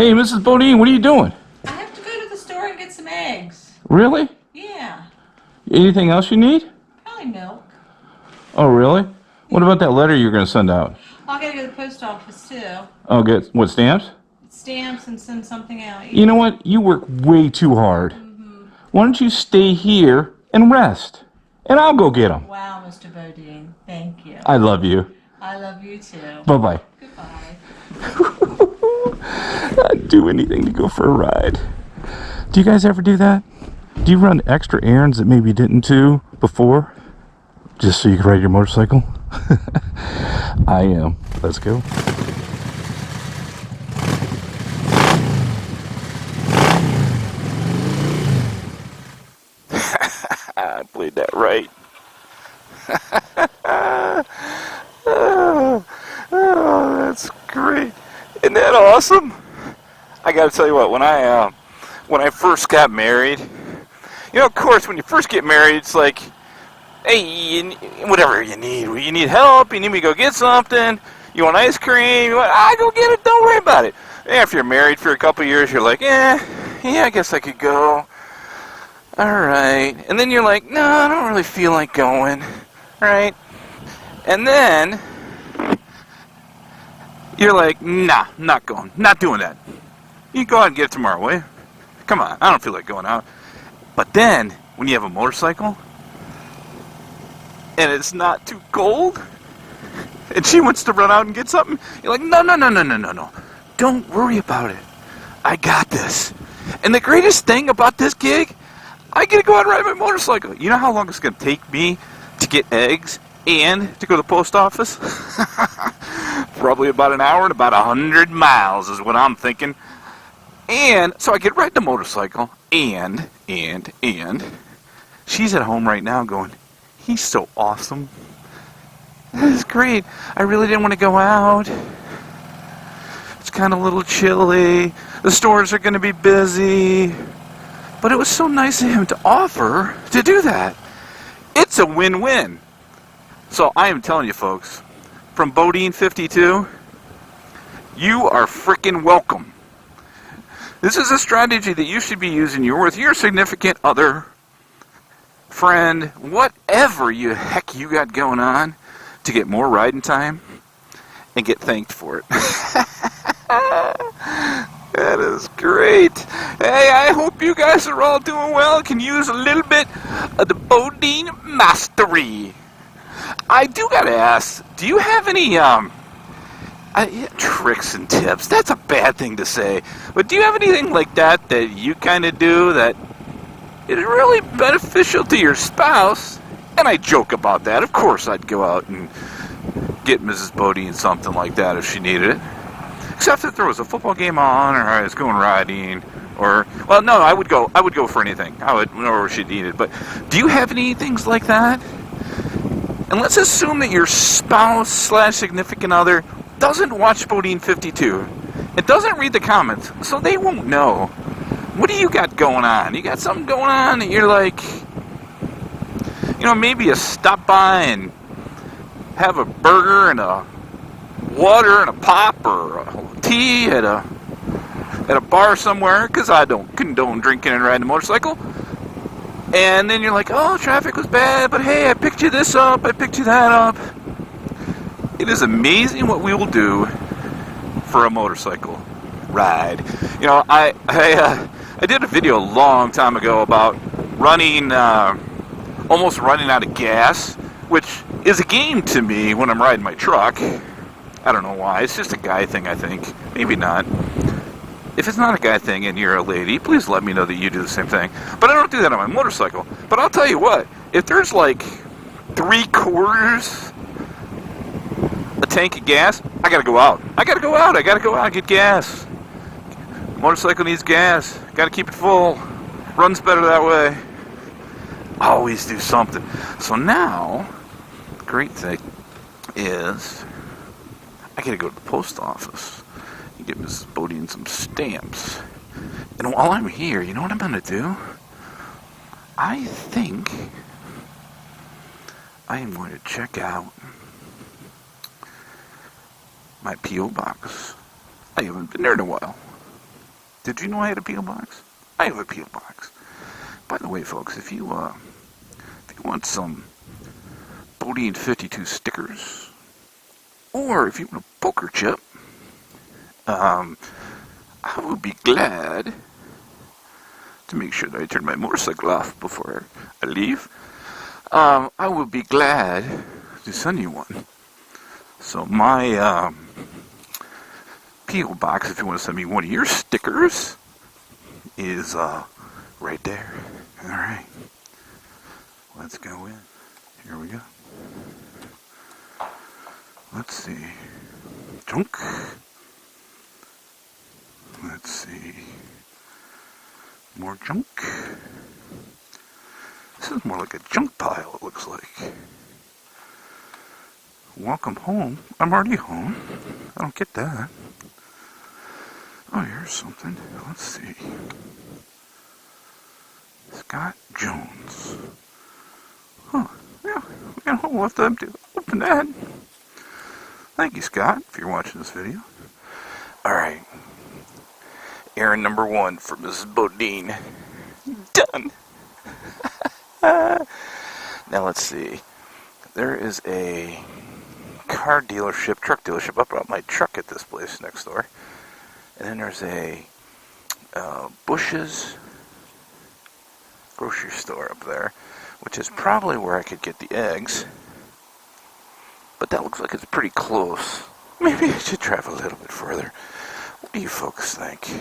Hey, Mrs. Bodine, what are you doing? I have to go to the store and get some eggs. Really? Yeah. Anything else you need? Probably milk. Oh, really? What about that letter you're going to send out? I gotta go to the post office too. Oh, get what, stamps? Stamps and send something out. You know what? You work way too hard. Why don't you stay here and rest? And I'll go get them. Wow, Mr. Bodine. Thank you. I love you. I love you too. Bye-bye. Goodbye. I'd do anything to go for a ride. Do you guys ever do that? Do you run extra errands that maybe you didn't do before? Just so you can ride your motorcycle? I am. Let's go. I played that right. Oh, that's great. Isn't that awesome? I gotta tell you what, when I first got married, you know, of course, when you first get married, it's like, hey, whatever you need help, you need me to go get something, you want ice cream, I go get it, don't worry about it. After you're married for a couple of years, you're like, yeah, I guess I could go. Alright. And then you're like, no, I don't really feel like going. Alright. And then you're like, nah, not going. Not doing that. You go out and get it tomorrow, will you? Come on, I don't feel like going out. But then, when you have a motorcycle, and it's not too cold, and she wants to run out and get something, you're like, no. Don't worry about it. I got this. And the greatest thing about this gig, I get to go out and ride my motorcycle. You know how long it's going to take me to get eggs and to go to the post office? Probably about an hour and about 100 miles is what I'm thinking. And so I get to ride the motorcycle, and she's at home right now going, he's so awesome. This is great. I really didn't want to go out. It's kind of a little chilly. The stores are going to be busy. But it was so nice of him to offer to do that. It's a win-win. So I am telling you, folks, from Bodine 52, you are frickin' welcome. This is a strategy that you should be using with your significant other, friend, whatever you heck you got going on, to get more riding time and get thanked for it. That is great. Hey, I hope you guys are all doing well. Can use a little bit of the Bodine mastery. I do gotta ask, do you have any tricks and tips? That's a bad thing to say. But do you have anything like that you kind of do that is really beneficial to your spouse? And I joke about that. Of course I'd go out and get Mrs. Bodine something like that if she needed it. Except if there was a football game on, or I was going riding, or, well, no, I would go for anything. I would, whenever she needed. But do you have any things like that? And let's assume that your spouse/significant other doesn't watch Bodine 52. It doesn't read the comments, so they won't know. What do you got going on? You got something going on that you're like, you know, maybe you stop by and have a burger and a water and a pop or a tea at a bar somewhere, because I don't condone drinking and riding a motorcycle. And then you're like, oh, traffic was bad, but hey, I picked you this up, I picked you that up. It is amazing what we will do for a motorcycle ride. You know, I did a video a long time ago about almost running out of gas, which is a game to me when I'm riding my truck. I don't know why. It's just a guy thing, I think. Maybe not. If it's not a guy thing and you're a lady, please let me know that you do the same thing. But I don't do that on my motorcycle. But I'll tell you what, if there's like 3/4 a tank of gas, I gotta go out. I gotta go out and get gas. Motorcycle needs gas. Gotta keep it full. Runs better that way. Always do something. So now, the great thing is, I gotta go to the post office and get Mrs. Bodine some stamps. And while I'm here, you know what I'm gonna do? I think I am going to check out my P.O. box. I haven't been there in a while. Did you know I had a P.O. box? I have a P.O. box. By the way, folks, if you want some Bodine 52 stickers, or if you want a poker chip, I would be glad to make sure that I turn my motorcycle off before I leave. I would be glad to send you one. So my P.O. box, if you want to send me one of your stickers, is right there. Alright. Let's go in. Here we go. Let's see. Junk. Let's see. More junk. This is more like a junk pile, it looks like. Welcome home. I'm already home. I don't get that. Oh, here's something. Let's see. Scott Jones. Huh. Yeah, we got a whole lot of them to open that. Thank you, Scott, if you're watching this video. Alright. Errand number 1 for Mrs. Bodine. Done. Now let's see. There is a car dealership, truck dealership up about my truck at this place next door. And then there's a Bush's grocery store up there, which is probably where I could get the eggs. But that looks like it's pretty close. Maybe I should drive a little bit further. What do you folks think? You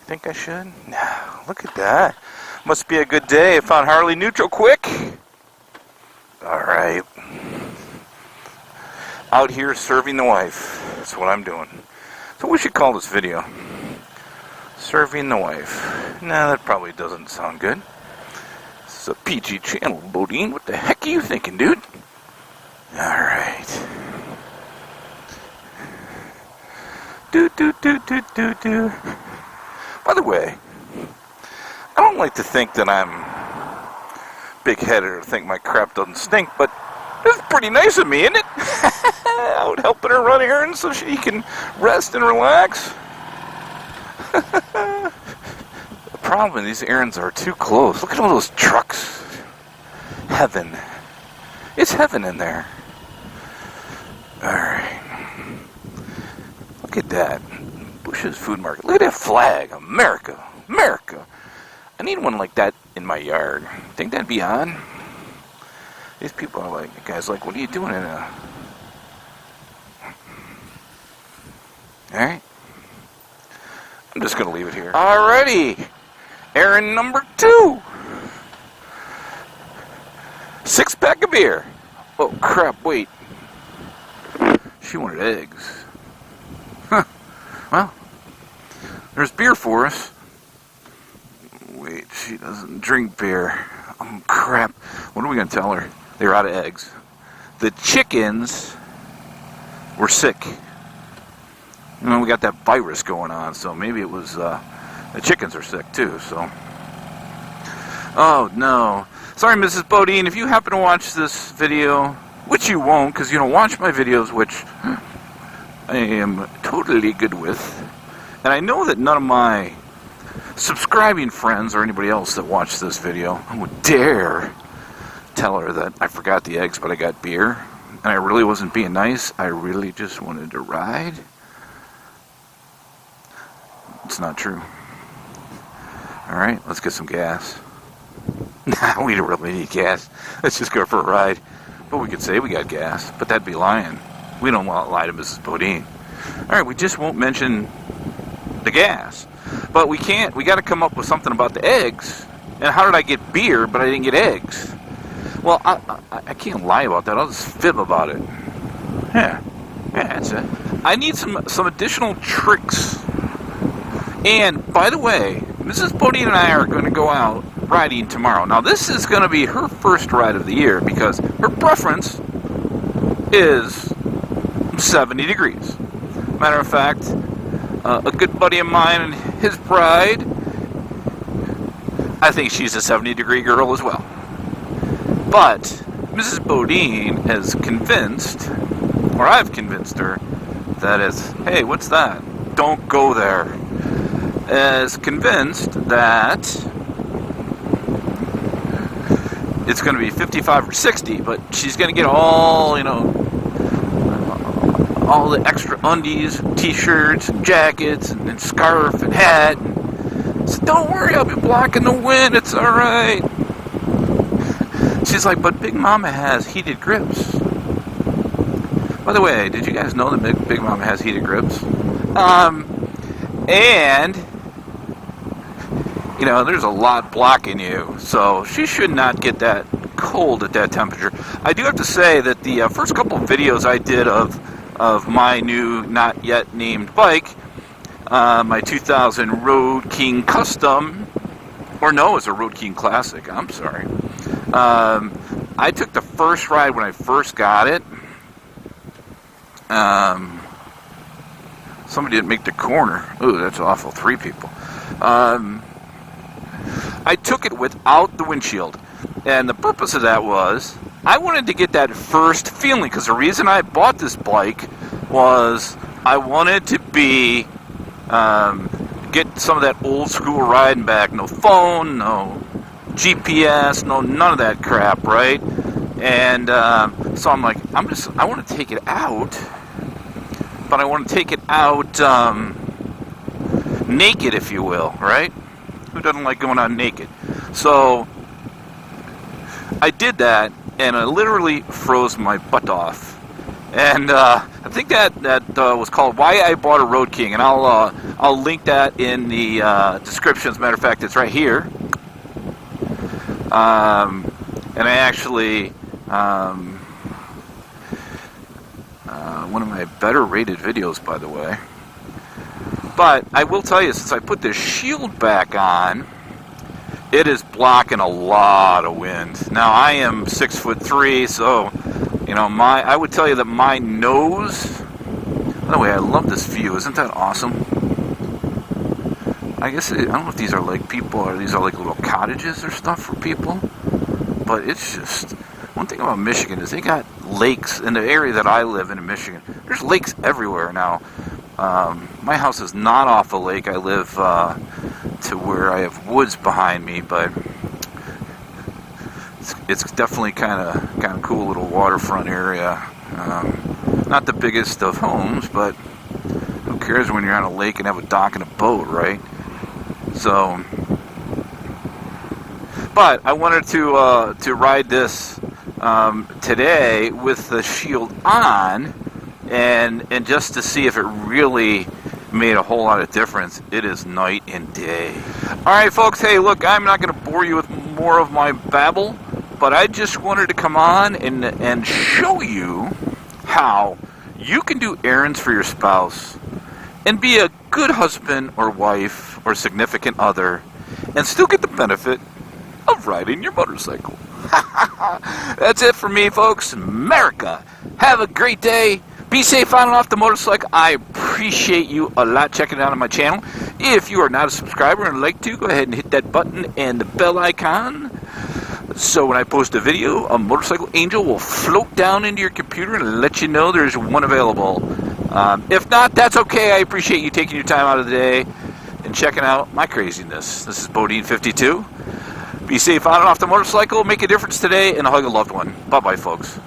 think I should? No, look at that. Must be a good day. I found Harley neutral quick. Alright. Out here serving the wife. That's what I'm doing. So we should call this video Serving the Wife. Nah, that probably doesn't sound good. This is a PG channel, Bodine. What the heck are you thinking, dude? Alright. Do. By the way, I don't like to think that I'm big-headed or think my crap doesn't stink, but it's pretty nice of me, isn't it? Out helping her run errands so she can rest and relax. The problem is these errands are too close. Look at all those trucks. Heaven. It's heaven in there. Alright. Look at that. Bush's Food Market. Look at that flag. America. America. I need one like that in my yard. Think that'd be odd? These people are like, guys, like, what are you doing in a... Alright. I'm just going to leave it here. Alrighty. Errand number 2. 6-pack of beer. Oh, crap, wait. She wanted eggs. Huh. Well, there's beer for us. Wait, she doesn't drink beer. Oh, crap. What are we going to tell her? They're out of eggs. The chickens were sick. You know, we got that virus going on, so maybe it was, the chickens are sick too, so. Oh, no. Sorry, Mrs. Bodine, if you happen to watch this video, which you won't, because you don't watch my videos, which I am totally good with. And I know that none of my subscribing friends or anybody else that watched this video would dare tell her that I forgot the eggs, but I got beer. And I really wasn't being nice. I really just wanted to ride. It's not true. Alright, let's get some gas. Nah, we don't really need gas. Let's just go for a ride. But we could say we got gas, but that'd be lying. We don't want to lie to Mrs. Bodine. Alright, we just won't mention the gas. But we can't, we got to come up with something about the eggs. And how did I get beer, but I didn't get eggs? Well, I can't lie about that. I'll just fib about it. Yeah, that's it. I need some additional tricks. And, by the way, Mrs. Bodine and I are going to go out riding tomorrow. Now, this is going to be her first ride of the year because her preference is 70 degrees. Matter of fact, a good buddy of mine and his bride, I think she's a 70-degree girl as well. But Mrs. Bodine has convinced, or I've convinced her, that it's, hey, what's that? Don't go there. is convinced that it's going to be 55 or 60, but she's going to get all, all the extra undies, and t-shirts, and jackets, and scarf, and hat. So don't worry, I'll be blocking the wind, it's alright. She's like, but Big Mama has heated grips. By the way, did you guys know that Big Mama has heated grips? And, there's a lot blocking you, so she should not get that cold at that temperature. I do have to say that the first couple of videos I did of my new, not yet named bike, my 2000 Road King Custom, or no, it's a Road King Classic, I'm sorry. I took the first ride when I first got it. Somebody didn't make the corner. Ooh, that's awful. 3 people. I took it without the windshield. And the purpose of that was, I wanted to get that first feeling, because the reason I bought this bike was I wanted to be, get some of that old school riding back. No phone, no GPS, none of that crap, right? And so I'm like, I want to take it out, but I want to take it out naked, if you will, right? Who doesn't like going out naked? So I did that, and I literally froze my butt off. And I think that was called Why I Bought a Road King, and I'll link that in the description. As a matter of fact, it's right here. And I actually, one of my better rated videos, by the way. But I will tell you, since I put this shield back on, it is blocking a lot of wind. Now, I am 6'3", so, I would tell you that my nose, by the way, I love this view. Isn't that awesome? I guess, I don't know if these are like people, or these are like little cottages or stuff for people. But it's just, one thing about Michigan is they got lakes in the area that I live in Michigan. There's lakes everywhere now. My house is not off a lake. I live to where I have woods behind me, but it's definitely kind of cool little waterfront area. Not the biggest of homes, but who cares when you're on a lake and have a dock and a boat, right? So, but I wanted to ride this today with the shield on, and just to see if it really made a whole lot of difference. It is night and day. Alright folks, hey look, I'm not going to bore you with more of my babble, but I just wanted to come on and show you how you can do errands for your spouse and be a good husband or wife or significant other and still get the benefit of riding your motorcycle. That's it for me, folks. America, have a great day. Be safe on and off the motorcycle. I appreciate you a lot checking out on my channel. If you are not a subscriber and would like to, go ahead and hit that button and the bell icon. So when I post a video, a motorcycle angel will float down into your computer and let you know there's one available. If not, that's okay. I appreciate you taking your time out of the day and checking out my craziness. This is Bodine52. Be safe on and off the motorcycle. Make a difference today and hug a loved one. Bye-bye, folks.